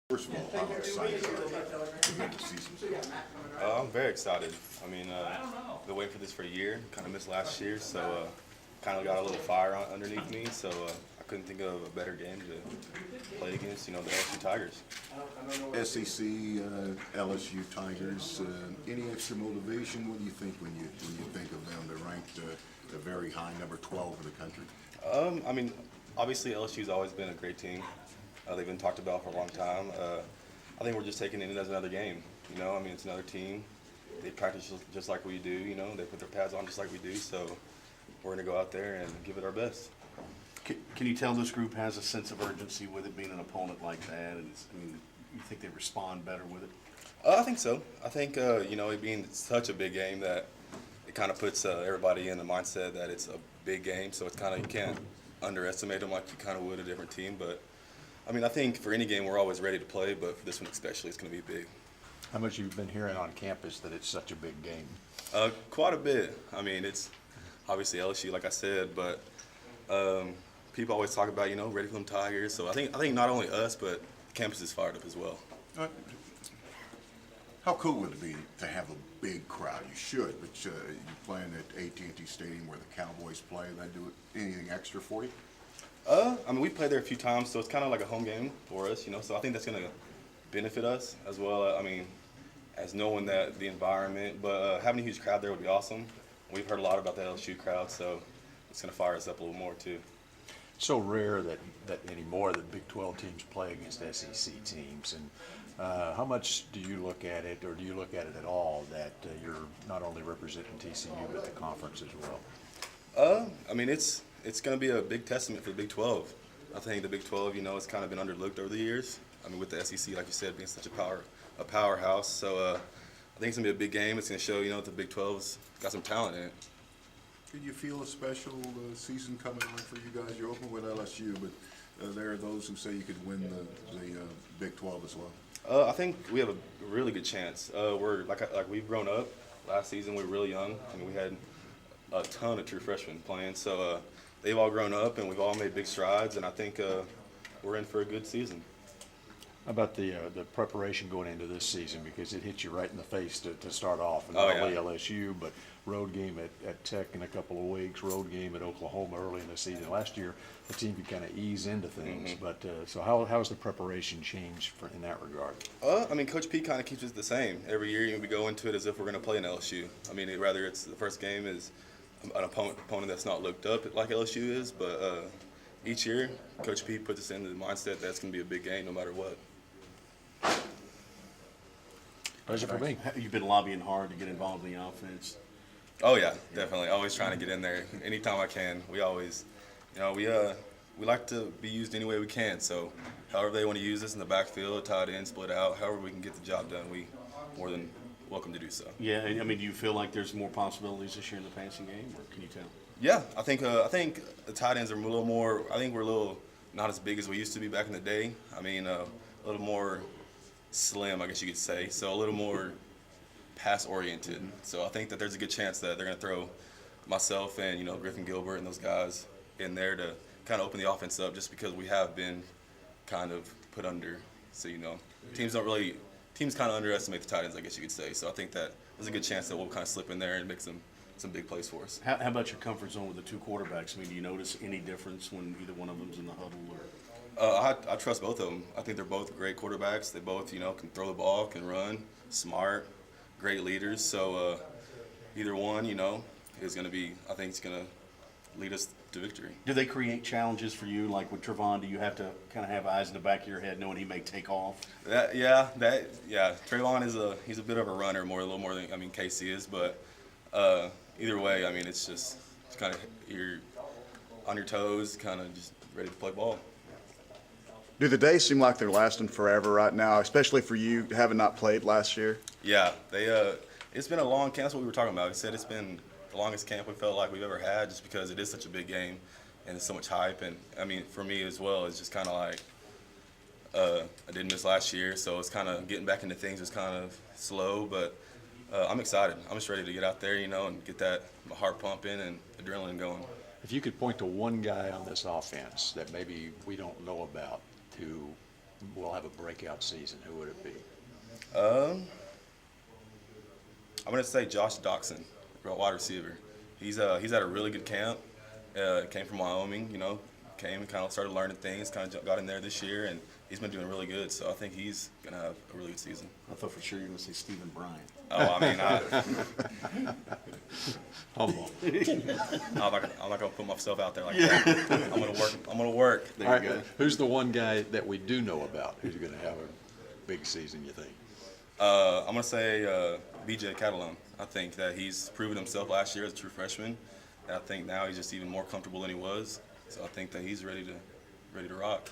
First of all, how excited are you to get the season started? I'm very excited. I mean, been waiting for this for a year. Kind of missed last year, so kind of got a little fire underneath me. So I couldn't think of a better game to play against, the LSU Tigers. SEC, LSU Tigers. Any extra motivation? What do you think when you think of them? They're ranked the very high number 12 in the country. I mean, obviously LSU's always been a great team. They've been talked about for a long time. I think we're just taking it as another game. I mean, it's another team. They practice just like we do. They put their pads on just like we do. So we're going to go out there and give it our best. Can you tell this group has a sense of urgency with it being an opponent like that? And you think they respond better with it? I think so. I think, it being such a big game that it kind of puts everybody in the mindset that it's a big game. So it's kind of, you can't underestimate them like you kind of would a different team. But, I mean, I think for any game we're always ready to play, but for this one especially, it's going to be big. How much you've been hearing on campus that it's such a big game? Quite a bit. I mean, it's obviously LSU, like I said, but people always talk about, ready for them Tigers. So I think not only us, but campus is fired up as well. How cool would it be to have a big crowd? You should, but you're playing at AT&T Stadium where the Cowboys play. That do anything extra for you? I mean, we played there a few times, so it's kind of like a home game for us, So I think that's going to benefit us as well. I mean, as knowing that the environment, but having a huge crowd there would be awesome. We've heard a lot about the LSU crowd, so it's going to fire us up a little more too. So rare that anymore that Big 12 teams play against SEC teams. And how much do you look at it, or do you look at it at all, that you're not only representing TCU but the conference as well? I mean, it's going to be a big testament for the Big 12. I think the Big 12, it's kind of been underlooked over the years. I mean, with the SEC, like you said, being such a powerhouse. So I think it's going to be a big game. It's going to show, that the Big 12's got some talent in it. Do you feel a special season coming on for you guys? You're open with LSU, but there are those who say you could win the Big 12 as well. I think we have a really good chance. We're like we've grown up. Last season we were really young. I mean, we had a ton of true freshmen playing. So they've all grown up, and we've all made big strides. And I think we're in for a good season. How about the preparation going into this season, because it hit you right in the face to start off, and Oh, not yeah. only LSU, but road game at Tech in a couple of weeks, road game at Oklahoma early in the season. Last year, the team could kind of ease into things, but so how's the preparation changed in that regard? I mean, Coach P kind of keeps it the same. Every year we go into it as if we're going to play in LSU. I mean, rather it's the first game is an opponent that's not looked up like LSU is, but each year Coach P puts us in the mindset that it's going to be a big game no matter what. Pleasure for me. You've been lobbying hard to get involved in the offense. Oh yeah, definitely. Always trying to get in there anytime I can. We always, we like to be used any way we can. So however they want to use us in the backfield, tight end, split out, however we can get the job done, we more than welcome to do so. Yeah, I mean, do you feel like there's more possibilities this year in the passing game, or can you tell? Yeah, I think the tight ends are a little more. I think we're a little not as big as we used to be back in the day. I mean, a little more slim, I guess you could say. So a little more pass oriented. So I think that there's a good chance that they're going to throw myself and Griffin Gilbert and those guys in there to kind of open the offense up, just because we have been kind of put under. So teams kind of underestimate the tight ends, I guess you could say. So I think that there's a good chance that we'll kind of slip in there and make some big plays for us. How about your comfort zone with the two quarterbacks? I mean, do you notice any difference when either one of them's in the huddle? Or I trust both of them. I think they're both great quarterbacks. They both, can throw the ball, can run, smart, great leaders. So either one, is going to be, I think it's going to lead us to victory. do they create challenges for you? Like with Trevon, do you have to kind of have eyes in the back of your head knowing he may take off? Trayvon he's a bit of a runner, a little more than Casey is. But either way, I mean, it's kind of you're on your toes, kind of just ready to play ball. Do the days seem like they're lasting forever right now, especially for you having not played last year? Yeah, it's been a long camp. That's what we were talking about. We said it's been the longest camp we felt like we've ever had, just because it is such a big game and there's so much hype. And I mean, for me as well, it's just kind of like I didn't miss last year, so it's kind of getting back into things was kind of slow. But I'm excited. I'm just ready to get out there, and get my heart pumping and adrenaline going. If you could point to one guy on this offense that maybe we don't know about who will have a breakout season, who would it be? I'm gonna say Josh Doxson, wide receiver. He's had a really good camp. Came from Wyoming, came and kind of started learning things. Kind of got in there this year, and he's been doing really good. So I think he's gonna have a really good season. I thought for sure you were going to say Stephen Bryant. Oh, I mean, Humble. I'm not gonna put myself out there like that. I'm gonna work. There All you right, go. who's the one guy that we do know about who's going to have a big season, you think? I'm gonna say BJ Catalon. I think that he's proven himself last year as a true freshman, and I think now he's just even more comfortable than he was. So I think that he's ready to rock.